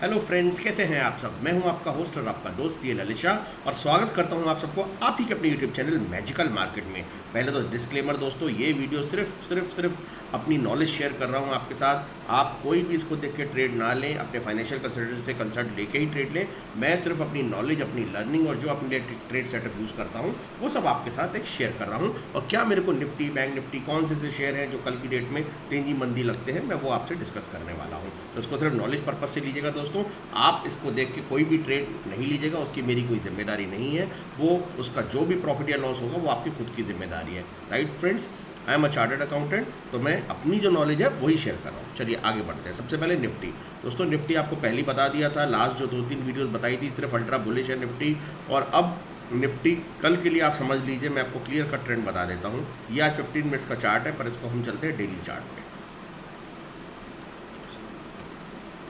Hello friends, कैसे हैं आप सब। मैं हूं आपका होस्ट और आपका दोस्त ये ललित शाह और स्वागत करता हूं आप सबको आप ही के अपने यूट्यूब चैनल मैजिकल मार्केट में। पहले तो डिस्क्लेमर दोस्तों, ये वीडियो सिर्फ अपनी नॉलेज शेयर कर रहा हूं आपके साथ। आप कोई भी इसको देख के ट्रेड ना लें, अपने फाइनेंशियल कंसल्टेंट से कंसल्ट लेके ही ट्रेड लें। मैं सिर्फ अपनी नॉलेज, अपनी लर्निंग और जो अपने ट्रेड सेटअप यूज़ करता हूँ वो सब आपके साथ एक शेयर कर रहा हूँ। और क्या मेरे को निफ्टी, बैंक निफ्टी, कौन से ऐसे शेयर हैं जो कल की डेट में तेजी मंदी लगते हैं, मैं वो आपसे डिस्कस करने वाला हूँ। तो उसको सिर्फ नॉलेज पर्पज से लीजिएगा दोस्तों। आप इसको देख के कोई भी ट्रेड नहीं लीजिएगा, उसकी मेरी कोई जिम्मेदारी नहीं है। वो उसका जो भी प्रॉफिट या लॉस होगा वो आपकी खुद की जिम्मेदारी है। Right friends, I am a chartered accountant, तो मैं अपनी जो नॉलेज है वही शेयर कर रहा हूँ। चलिए आगे बढ़ते हैं। सबसे पहले निफ्टी। दोस्तों निफ्टी आपको पहले ही बता दिया था, लास्ट जो 2-3 वीडियोस बताई थी सिर्फ अल्ट्रा बुलिश है निफ्टी। और अब निफ्टी कल के लिए आप समझ लीजिए, मैं आपको क्लियर कट ट्रेंड बता देता हूँ। ये आज 15 मिनट्स का चार्ट है, पर इसको हम चलते हैं डेली चार्ट में।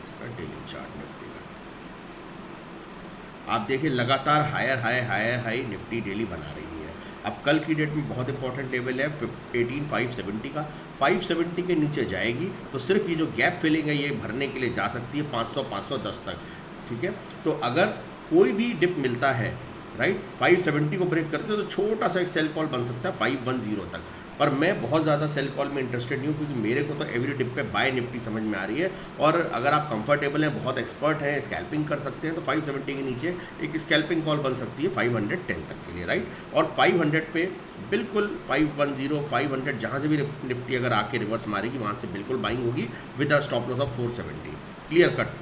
इसका डेली चार्ट निफ्टी का आप देखिए, लगातार हाई निफ्टी डेली बना रही है। अब कल की डेट में बहुत इंपॉर्टेंट लेवल है 18,570 का। 570 के नीचे जाएगी तो सिर्फ ये जो गैप फिलिंग है ये भरने के लिए जा सकती है 500-510 तक। ठीक है, तो अगर कोई भी डिप मिलता है, राइट, 570 को ब्रेक करते हैं तो छोटा सा एक सेल कॉल बन सकता है 510 तक। पर मैं बहुत ज़्यादा सेल कॉल में इंटरेस्टेड नहीं हूँ, क्योंकि मेरे को तो एवरी डिप पे बाय निफ्टी समझ में आ रही है। और अगर आप कंफर्टेबल हैं, बहुत एक्सपर्ट हैं, स्कैल्पिंग कर सकते हैं, तो 570 के नीचे एक स्कैल्पिंग कॉल बन सकती है 510 तक के लिए, राइट। और 500 पे बिल्कुल 510, 500 जहाँ से भी निफ्टी अगर आके रिवर्स मारेगी वहाँ से बिल्कुल बाइंग होगी with a stop loss of 470, clear cut,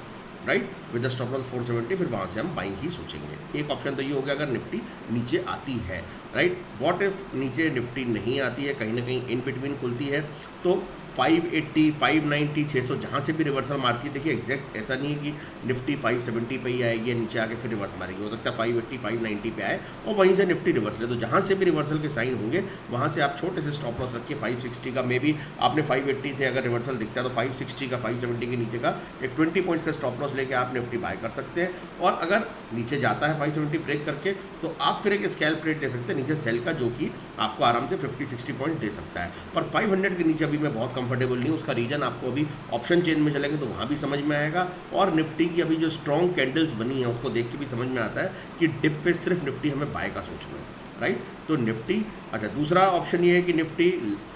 right, with the stop loss 470। फिर वहाँ से हम बाइंग ही सोचेंगे। एक ऑप्शन तो ये हो गया अगर निफ्टी नीचे आती है, राइट। व्हाट इफ नीचे निफ्टी नहीं आती है, कहीं ना कहीं इन बिटवीन खुलती है, तो 580, 590, 600 जहाँ से भी रिवर्सल मारती है, देखिए एग्जैक्ट ऐसा नहीं है कि निफ्टी 570 पे ही आएगी या नीचे आके फिर रिवर्स मारेगी। हो सकता है 580, 590 पे आए और वहीं से निफ्टी रिवर्सल है। तो जहाँ से भी रिवर्सल के साइन होंगे वहाँ से आप छोटे से स्टॉप लॉस रखिए 560 का। मे बी आपने 580 से अगर रिवर्सल दिखता है तो 560 का, 570 के नीचे का एक 20 पॉइंट्स का स्टॉप लॉस लेके आप निफ्टी बाय कर सकते हैं। और अगर नीचे जाता है 570 ब्रेक करके, तो आप फिर एक स्कैल्प रेट दे सकते हैं नीचे सेल का, जो कि आपको आराम से 50-60 पॉइंट दे सकता है। पर 500 के नीचे अभी मैं बहुत कंफर्टेबल नहीं हूँ। उसका रीजन आपको अभी ऑप्शन चेन में चलेंगे तो वहाँ भी समझ में आएगा। और निफ्टी की अभी जो स्ट्रॉन्ग कैंडल्स बनी है उसको देख के भी समझ में आता है कि डिप पे सिर्फ निफ्टी हमें बाय का सोचना है, राइट। तो निफ्टी, अच्छा, दूसरा ऑप्शन ये है कि निफ्टी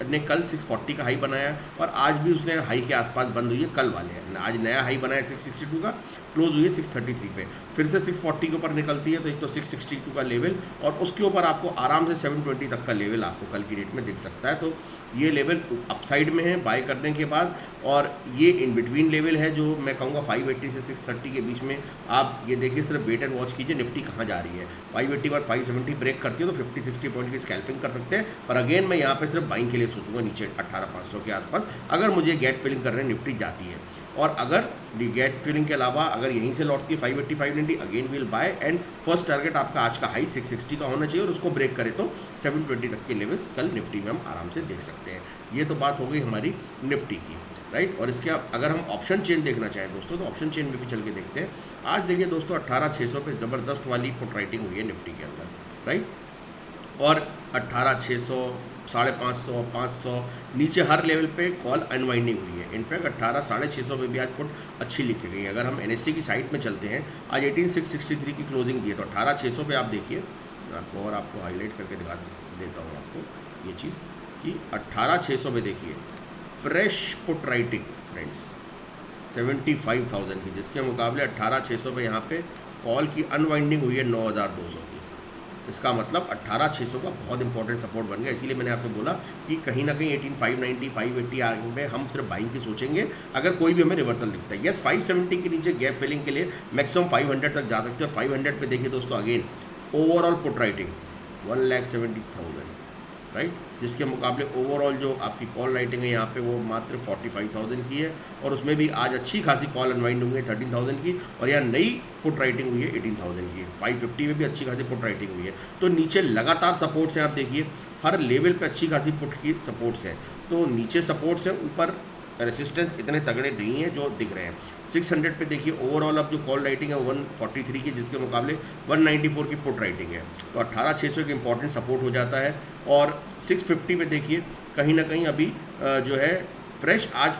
ने कल 640 का हाई बनाया और आज भी उसने हाई के आसपास बंद हुई है। कल वाले आज नया हाई बनाया 662 का, क्लोज हुई है 633 पे। फिर से 640 के ऊपर निकलती है तो एक तो 662 का लेवल और उसके ऊपर आपको आराम से 720 तक का लेवल आपको कल की डेट में दिख सकता है। तो ये लेवल अपसाइड में है बाय करने के बाद। और ये इन बिटवीन लेवल है जो मैं कहूँगा 580 से 630 के बीच में। आप ये देखिए, सिर्फ वेट एंड वॉच कीजिए निफ्टी कहाँ जा रही है। 580 के बाद 570 ब्रेक करती है तो 50-60 पॉइंट की स्कैल्पिंग कर सकते हैं। पर अगेन मैं यहाँ पे सिर्फ बाइंग के लिए सोचूंगा नीचे 18,500 के आसपास, अगर मुझे गेट फिलिंग करने निफ्टी जाती है। और अगर गेट फिलिंग के अलावा अगर यहीं से लौटती है 580, 590, again will buy. And first target आपका आज का हाई 660 का होना चाहिए और उसको ब्रेक करे तो 720 तक के लेवल्स कल निफ्टी में हम आराम से देख सकते हैं। ये तो बात हो गई हमारी निफ्टी की, राइट। और इसके अगर हम ऑप्शन चेन देखना चाहें दोस्तों, तो ऑप्शन चेन में भी चल के देखते हैं। आज देखिए दोस्तों 18,600 पे ज़बरदस्त वाली पुट राइटिंग हुई है निफ्टी के अंदर, राइट। और 18,600, 550, 500 नीचे हर लेवल पे कॉल अनवाइंडिंग हुई है। इनफैक्ट 18,650 पे भी आज पुट अच्छी लिखी गई है। अगर हम NSE की साइट में चलते हैं, आज 18,663 की क्लोजिंग दी है, तो 18,600 पे आप देखिए, आपको और आपको हाईलाइट करके दिखा देता हूँ आपको ये चीज़ कि 18,600 पे देखिए फ्रेश पुट राइटिंग फ्रेंड्स 75,000 की, जिसके मुकाबले 18,600 पे यहाँ पे कॉल की अनवाइंडिंग हुई है 9,200 की। इसका मतलब 18,600 का बहुत इंपॉर्टेंट सपोर्ट बन गया। इसीलिए मैंने आपसे बोला कि कहीं ना कहीं 18,590, 580 आगे में हम सिर्फ बाइंग की सोचेंगे अगर कोई भी हमें रिवर्सल दिखता है। यस, 570 के नीचे गैप फिलिंग के लिए मैक्सिमम 500 तक जा सकते हैं। 500 पे देखिए दोस्तों, again overall put writing 1,70,000, right, जिसके मुकाबले ओवरऑल जो आपकी कॉल राइटिंग है यहाँ पे वो मात्र 45,000 की है। और उसमें भी आज अच्छी खासी कॉल अनवाइंड हुई है 13,000 की, और यहाँ नई पुट राइटिंग हुई है 18,000 की। 550 में भी अच्छी खासी पुट राइटिंग हुई है। तो नीचे लगातार सपोर्ट्स हैं, आप देखिए हर लेवल पे अच्छी खासी पुट की सपोर्ट्स हैं। तो नीचे सपोर्ट्स हैं, ऊपर रेसिस्टेंस इतने तगड़े नहीं हैं जो दिख रहे हैं। 600 पे देखिए ओवरऑल अब जो कॉल राइटिंग है 143 की, जिसके मुकाबले 194 की पुट राइटिंग है। तो 18,600 एक इंपॉर्टेंट सपोर्ट हो जाता है। और 650 पे देखिए कहीं ना कहीं अभी जो है फ्रेश आज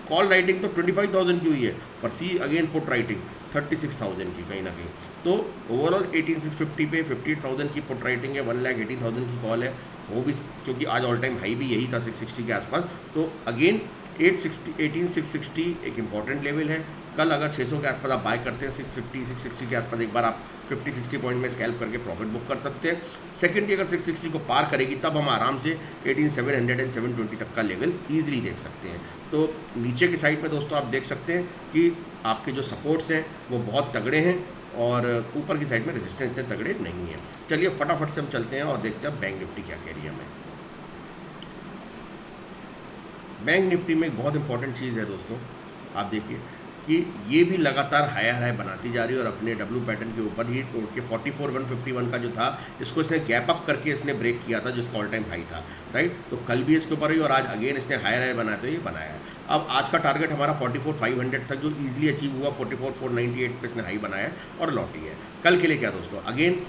कॉल राइटिंग तो 25,000 की हुई है, पर सी अगेन पुट राइटिंग 36,000 की कहीं ना कहीं। तो ओवरऑल 18,650 पे 58,000 की पुट राइटिंग है, 1,18,000 की कॉल है, वो भी क्योंकि आज ऑल टाइम हाई भी यही था 660 के आसपास। तो अगेन 18,660 एक इंपॉर्टेंट लेवल है। कल अगर 600 के आसपास आप बाय करते हैं 650 660 के आसपास एक बार आप 50-60 पॉइंट में स्कैल्प करके प्रॉफिट बुक कर सकते हैं। सेकेंडली अगर 660 को पार करेगी तब हम आराम से 18,700 एंड 720 तक का लेवल ईजिली देख सकते हैं। तो नीचे की साइड में दोस्तों आप देख सकते हैं कि आपके जो सपोर्ट्स हैं वो बहुत तगड़े हैं और ऊपर की साइड में रेजिस्टेंस इतने तगड़े नहीं हैं। चलिए फटाफट से हम चलते हैं और देखते हैं बैंक निफ्टी क्या कह रही है हमें। बैंक निफ्टी में एक बहुत इंपॉर्टेंट चीज़ है दोस्तों, आप देखिए कि ये भी लगातार हायर हाई बनाती जा रही है और अपने डब्ल्यू पैटर्न के ऊपर ही तोड़ के 44,151 का जो था इसको इसने गैप अप करके इसने ब्रेक किया था जिसका ऑल टाइम हाई था, राइट। तो कल भी इसके ऊपर हुई और आज अगेन इसने हायर हाई बनाते हुए ये बनाया है। अब आज का टारगेट हमारा 44,500 तक जो ईजिली अचीव हुआ, 44,498 पे इसने हाई बनाया और लौटी है। कल के लिए क्या दोस्तों, अगेन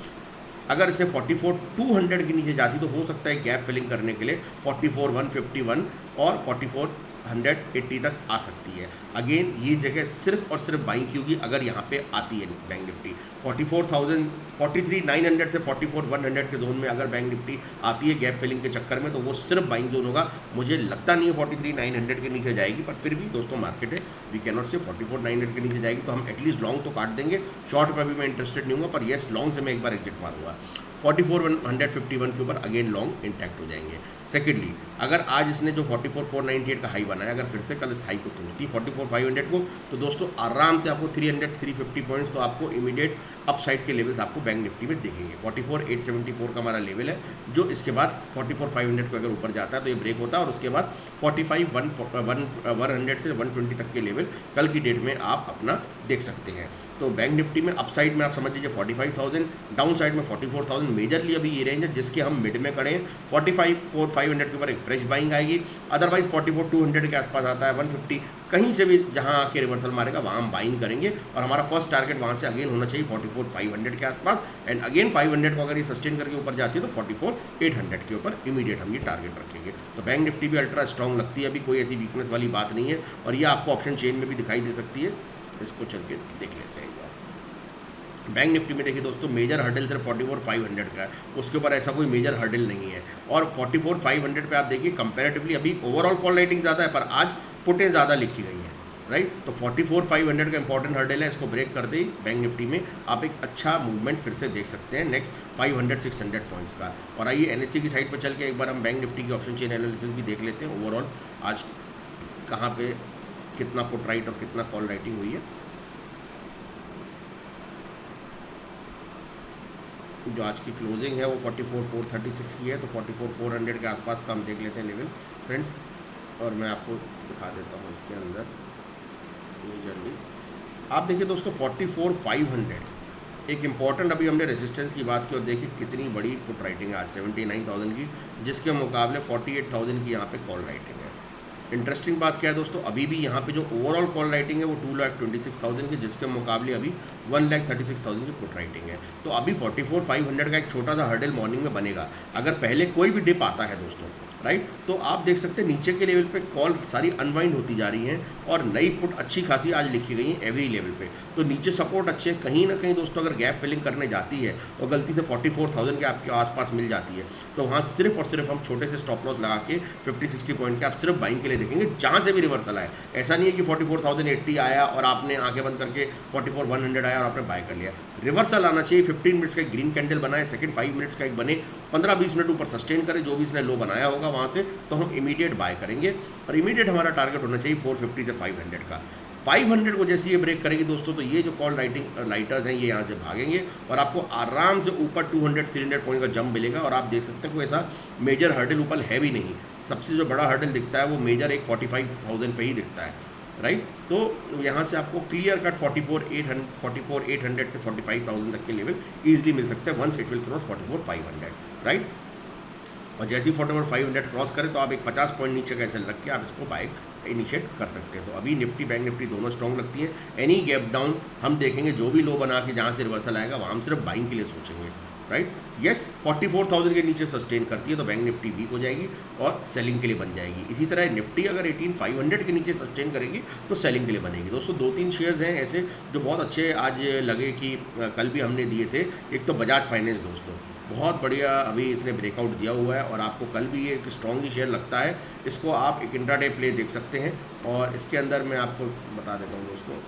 अगर इसने 44,200 के नीचे जाती तो हो सकता है गैप फिलिंग करने के लिए 44,151 और 44,180 तक आ सकती है। अगेन ये जगह सिर्फ और सिर्फ बाइंग की होगी अगर यहाँ पे आती है बैंक निफ्टी 43,900 से 44,100 के जोन में अगर बैंक निफ्टी आती है गैप फिलिंग के चक्कर में तो वो सिर्फ बाइंग जोन होगा। मुझे लगता नहीं है 43,900 के नीचे जाएगी, पर फिर भी दोस्तों मार्केट है, वी कैन नॉट से 44,900 के नीचे जाएगी तो हम एटलीस्ट लॉन्ग तो काट देंगे। शॉर्ट में भी मैं इंटरेस्टेड नहीं हूँ, पर येस लॉन्ग से मैं एक बार एग्जिट मारूंगा। 44,151 के ऊपर अगेन लॉन्ग इंटैक्ट हो जाएंगे। सेकेंडली अगर आज इसने जो 44,498 का हाई बनाया अगर फिर से कल इस हाई को तोड़ती 44,500 को तो दोस्तों आराम से आपको 300-350 पॉइंट्स तो आपको इमीडिएट अपसाइड के लेवल्स आपको बैंक निफ्टी में दिखेंगे। 44,874 का हमारा लेवल है जो इसके बाद 44,500 को अगर ऊपर जाता है तो ये ब्रेक होता है और उसके बाद 45,100 से 120 तक के लेवल कल की डेट में आप अपना देख सकते हैं। तो बैंक निफ्टी में अपसाइड में आप समझ लीजिए 45,000, डाउन साइड में 44,000 मेजरली अभी ये रेंज है जिसके हम मिड में खड़े हैं। 45,500 के ऊपर एक फ्रेश बाइंग आएगी, अदरवाइज 44,200 के आसपास आता है 150 कहीं से भी जहां आके रिवर्सल मारेगा वहां हम बाइंग करेंगे और हमारा फर्स्ट टारगेट वहां से अगेन होना चाहिए 44,500 के आसपास एंड अगेन 500 को अगर ये सस्टेन करके ऊपर जाती है तो 44,800 के ऊपर इमीडिएट हम ये टारगेट रखेंगे। तो बैंक निफ्टी भी अल्ट्रा स्ट्रॉन्ग लगती है, अभी कोई ऐसी वीकनेस वाली बात नहीं है और ये आपको ऑप्शन चेन में भी दिखाई दे सकती है। इसको चल के देख लेते हैं एक बार। बैंक निफ्टी में देखिए दोस्तों मेजर हर्डल सिर्फ 44,500 का है, उसके ऊपर ऐसा कोई मेजर हर्डल नहीं है और 44,500 पे आप देखिए कंपैरेटिवली अभी ओवरऑल कॉल राइटिंग ज़्यादा है पर आज पुटें ज़्यादा लिखी गई हैं, राइट। तो 44,500 का इंपॉर्टेंट हर्डल है, इसको ब्रेक कर दे बैंक निफ्टी में आप एक अच्छा मूवमेंट फिर से देख सकते हैं नेक्स्ट 500-600 पॉइंट्स का। और आइए एनएससी की साइड पर चल के एक बार हम बैंक निफ्टी की ऑप्शन चेन एनालिसिस भी देख लेते हैं ओवरऑल आज कहाँ पे कितना पुट राइट और कितना कॉल राइटिंग हुई है। जो आज की क्लोजिंग है वो 44,436 की है तो 44,400 के आसपास का हम देख लेते हैं लेवल फ्रेंड्स। और मैं आपको दिखा देता हूँ इसके अंदर मेजरली आप देखिए दोस्तों 44,500 एक इम्पॉर्टेंट अभी हमने रेजिस्टेंस की बात की और देखिए कितनी बड़ी पुट राइटिंग है आज 79,000 की जिसके मुकाबले 48,000 की यहाँ पे कॉल राइटिंग है। इंटरेस्टिंग बात क्या है दोस्तों, अभी भी यहाँ पे जो ओवरऑल कॉल राइटिंग है वो 2,26,000 की जिसके मुकाबले अभी 1,36,000 की पुट राइटिंग है। तो अभी 44,500 का एक छोटा सा हर्डल मॉर्निंग में बनेगा अगर पहले कोई भी डिप आता है दोस्तों, राइट। तो आप देख सकते हैं नीचे के लेवल पे कॉल सारी अनवाइंड होती जा रही हैं और नई पुट अच्छी खासी आज लिखी गई है एवरी लेवल पे। तो नीचे सपोर्ट अच्छे हैं, कहीं ना कहीं दोस्तों अगर गैप फिलिंग करने जाती है और गलती से 44,000 के आपके आसपास मिल जाती है तो वहाँ सिर्फ और सिर्फ हम छोटे से स्टॉप लॉस लगा के 50-60 पॉइंट के आप सिर्फ बाइंग के लिए देखेंगे जहाँ से भी रिवर्सल आए। ऐसा नहीं है कि 44,080 आया और आपने आंखें बंद करके 44,100 आया और आपने बाय कर लिया। रिवर्सल आना चाहिए, 15 मिनट्स का एक ग्रीन कैंडल बनाए, सेकंड 5 मिनट्स का एक बने, 15-20 मिनट ऊपर सस्टेन करे जो भी इसने लो बनाया होगा वहाँ से तो हम इमीडिएट बाय करेंगे और इमीडिएट हमारा टारगेट होना चाहिए 450 से 500 का। 500 को जैसे ये ब्रेक करेगी दोस्तों तो ये जो कॉल राइटिंग लाइटर्स हैं ये यहाँ से भागेंगे और आपको आराम से ऊपर 200-300 पॉइंट का जंप मिलेगा और आप देख सकते हैं कोई ऐसा मेजर हर्डल ऊपर है भी नहीं। सबसे जो बड़ा हर्डल दिखता है वो मेजर एक 45,000 पे ही दिखता है, राइट। तो यहाँ से आपको क्लियर कट 44,800 से 45,000 तक के लेवल ईजिली मिल सकते हैं once it will cross 44,500, right. और जैसे ही 44,500 क्रॉस करें तो आप एक 50 पॉइंट नीचे का ऐसे रख के आप इसको बाय इनिशिएट कर सकते हैं। तो अभी निफ्टी बैंक निफ्टी दोनों स्ट्रॉन्ग लगती है। एनी गैप डाउन हम देखेंगे जो भी लो बना के जहाँ से रिवर्सल आएगा वहाँ हम सिर्फ बाइंग के लिए सोचेंगे, राइट। यस 44,000 के नीचे सस्टेन करती है तो बैंक निफ्टी वीक हो जाएगी और सेलिंग के लिए बन जाएगी। इसी तरह निफ्टी अगर 18,500 के नीचे सस्टेन करेगी तो सेलिंग के लिए बनेगी। दोस्तों 2-3 शेयर्स हैं ऐसे जो बहुत अच्छे आज लगे कि कल भी हमने दिए थे। एक तो बजाज फाइनेंस दोस्तों, बहुत बढ़िया अभी इसने ब्रेकआउट दिया हुआ है और आपको कल भी ये एक स्ट्रॉन्ग ही शेयर लगता है। इसको आप एक इंट्राडे प्ले देख सकते हैं और इसके अंदर मैं आपको बता देता हूँ दोस्तों,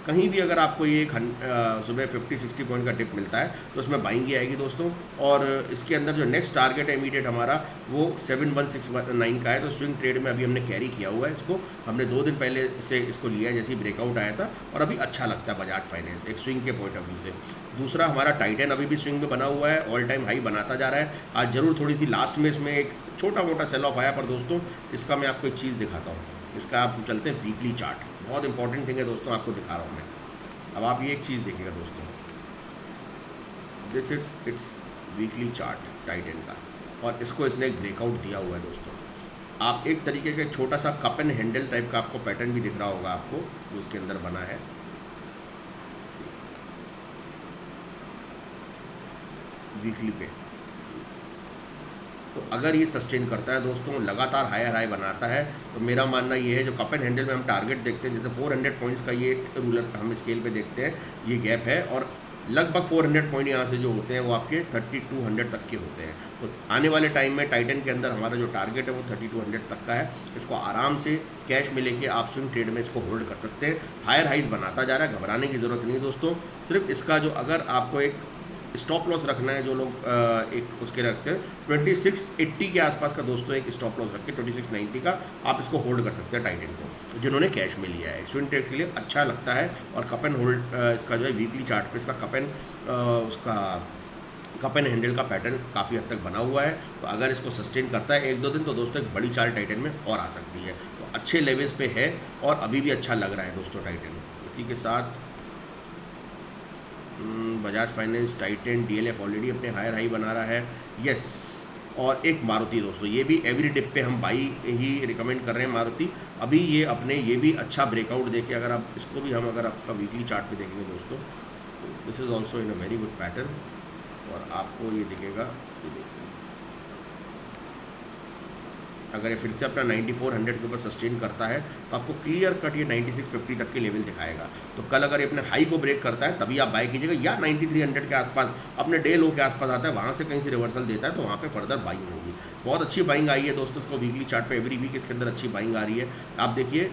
कहीं भी अगर आपको ये सुबह 50-60 पॉइंट का डिप मिलता है तो उसमें बाइंग ही आएगी दोस्तों। और इसके अंदर जो नेक्स्ट टारगेट है इमीडिएट हमारा वो 7169 का है। तो स्विंग ट्रेड में अभी हमने कैरी किया हुआ है इसको, हमने 2 दिन पहले से इसको लिया है जैसे ही ब्रेकआउट आया था और अभी अच्छा लगता है बजाज फाइनेंस एक स्विंग के पॉइंट ऑफ व्यू से। दूसरा हमारा टाइटन अभी भी स्विंग में बना हुआ है, ऑल टाइम हाई बनाता जा रहा है। आज ज़रूर थोड़ी सी लास्ट में इसमें एक छोटा मोटा सेल ऑफ आया, पर दोस्तों इसका मैं आपको एक चीज़ दिखाता हूँ। इसका आप चलते हैं वीकली चार्ट, बहुत इंपॉर्टेंट थिंग है दोस्तों, आपको दिखा रहा हूँ मैं। अब आप ये एक चीज़ देखिएगा दोस्तों, this is it's weekly chart Titan का, और इसको इसने एक ब्रेकआउट दिया हुआ है दोस्तों। आप एक तरीके का छोटा सा कप एंड हैंडल टाइप का आपको पैटर्न भी दिख रहा होगा आपको जो उसके अंदर बना है। वीकली पे तो अगर ये सस्टेन करता है दोस्तों, लगातार हायर हाई बनाता है, तो मेरा मानना ये है जो कप एंड हैंडल में हम टारगेट देखते हैं, जैसे 400 पॉइंट्स का ये रूलर हम स्केल पे देखते हैं, ये गैप है और लगभग 400 पॉइंट यहाँ से जो होते हैं वो आपके 3200 तक के होते हैं। तो आने वाले टाइम में टाइटन के अंदर हमारा जो टारगेट है वो 3200 तक का है। इसको आराम से कैश में लेके आप स्विंग ट्रेड में इसको होल्ड कर सकते हैं। हायर हाइज बनाता जा रहा है, घबराने की ज़रूरत नहीं दोस्तों। सिर्फ इसका जो अगर आपको एक स्टॉप लॉस रखना है, जो लोग एक उसके रखते हैं 2680 के आसपास का दोस्तों एक स्टॉप लॉस रख के 2690 का आप इसको होल्ड कर सकते हैं टाइटन को, जिन्होंने कैश में लिया है। स्विंग ट्रेड के लिए अच्छा लगता है और कप एंड होल्ड इसका जो है वीकली चार्ट पे इसका कप एंड हैंडल का पैटर्न काफ़ी हद तक बना हुआ है। तो अगर इसको सस्टेन करता है 1-2 दिन तो दोस्तों एक बड़ी चाल टाइटन में और आ सकती है। तो अच्छे लेवल्स पे है और अभी भी अच्छा लग रहा है दोस्तों टाइटन। इसी के साथ Bajaj finance, Titan, DLF already अपने हायर हाई बना रहा है। यस, और एक मारुति दोस्तों, ये भी एवरी डिप पे हम बाई ही रिकमेंड कर रहे हैं मारुति। अभी ये अपने ये भी अच्छा ब्रेकआउट देके अगर आप इसको भी हम अगर आपका वीकली चार्ट पे देखेंगे दोस्तों, this is also in a very good pattern और आपको ये दिखेगा, ये देखिए अगर ये फिर से अपना 9400 के ऊपर सस्टेन करता है तो आपको क्लियर कट ये 9650 तक के लेवल दिखाएगा। तो कल अगर ये अपने हाई को ब्रेक करता है तभी आप बाय कीजिएगा, या 9300 के आसपास अपने डे लो के आसपास आता है, वहाँ से कहीं से रिवर्सल देता है तो वहाँ पे फर्दर बाइंग होगी। बहुत अच्छी बाइंग आई है दोस्तों, इसको वीकली चार्ट पे एवरी वीक इसके अंदर अच्छी बाइंग आ रही है। आप देखिए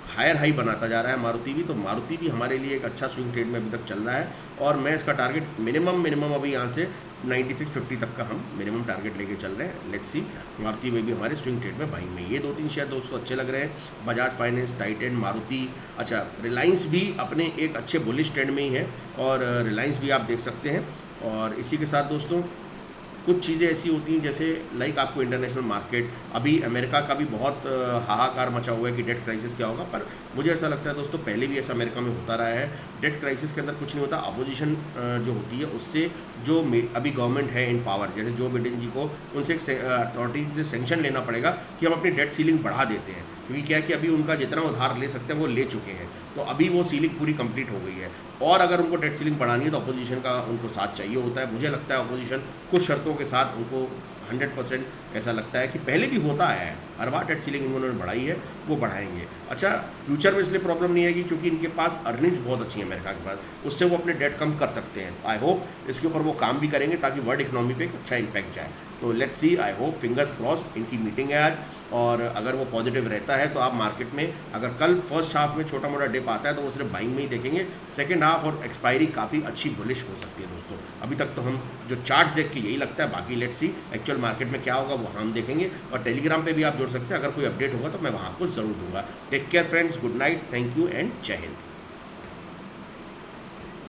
हायर हाई बनाता जा रहा है मारुति भी, तो मारुति भी हमारे लिए एक अच्छा स्विंग ट्रेड में अभी तक चल रहा है और मैं इसका टारगेट मिनिमम अभी यहाँ से 9650 तक का हम मिनिमम टारगेट लेके चल रहे हैं। लेट्स सी मारुति में भी हमारे स्विंग ट्रेड में बाइंग में ये 2-3 शेयर दोस्तों अच्छे लग रहे हैं, बजाज फाइनेंस, टाइटन, मारुति। अच्छा, रिलायंस भी अपने एक अच्छे बुलिश ट्रेंड में ही है और रिलायंस भी आप देख सकते हैं। और इसी के साथ दोस्तों कुछ चीज़ें ऐसी होती हैं जैसे लाइक आपको इंटरनेशनल मार्केट, अभी अमेरिका का भी बहुत हाहाकार मचा हुआ है कि डेट क्राइसिस क्या होगा, पर मुझे ऐसा लगता है दोस्तों पहले भी ऐसा अमेरिका में होता रहा है। डेट क्राइसिस के अंदर कुछ नहीं होता, अपोजिशन जो होती है उससे जो अभी गवर्नमेंट है इन पावर, जैसे जो बिडेन जी को उनसे एक अथॉरिटी से सेंक्शन लेना पड़ेगा कि हम अपनी डेट सीलिंग बढ़ा देते हैं, क्योंकि क्या है कि अभी उनका जितना उधार ले सकते हैं वो ले चुके हैं, तो अभी वो सीलिंग पूरी कंप्लीट हो गई है और अगर उनको डेट सीलिंग बढ़ानी है तो अपोजिशन का उनको साथ चाहिए होता है। मुझे लगता है अपोजिशन कुछ शर्तों के साथ उनको 100% ऐसा लगता है कि पहले भी होता है, हर बार डेट सीलिंग उन्होंने बढ़ाई है, वो बढ़ाएंगे। अच्छा, फ्यूचर में इसलिए प्रॉब्लम नहीं आएगी क्योंकि इनके पास अर्निंग्स बहुत अच्छी है अमेरिका के पास, उससे वो अपने डेट कम कर सकते हैं। आई होप इसके ऊपर वो काम भी करेंगे ताकि वर्ल्ड इकोनॉमी पे एक अच्छा इम्पैक्ट जाए। तो let's see, I hope, fingers cross, इनकी मीटिंग है आज और अगर वो पॉजिटिव रहता है तो आप मार्केट में अगर कल फर्स्ट हाफ में छोटा मोटा डिप आता है तो वो सिर्फ बाइंग में ही देखेंगे, सेकेंड हाफ और एक्सपायरी काफ़ी अच्छी बुलिश हो सकती है दोस्तों। अभी तक तो हम जो चार्ट्स देख के यही लगता है, बाकी लेट्स सी एक्चुअल मार्केट में क्या होगा वो हम देखेंगे। और टेलीग्राम पे भी आप जुड़ सकते हैं, अगर कोई अपडेट होगा तो मैं वहाँ आपको ज़रूर दूंगा। Take care friends, good night, thank you and Jai Hind.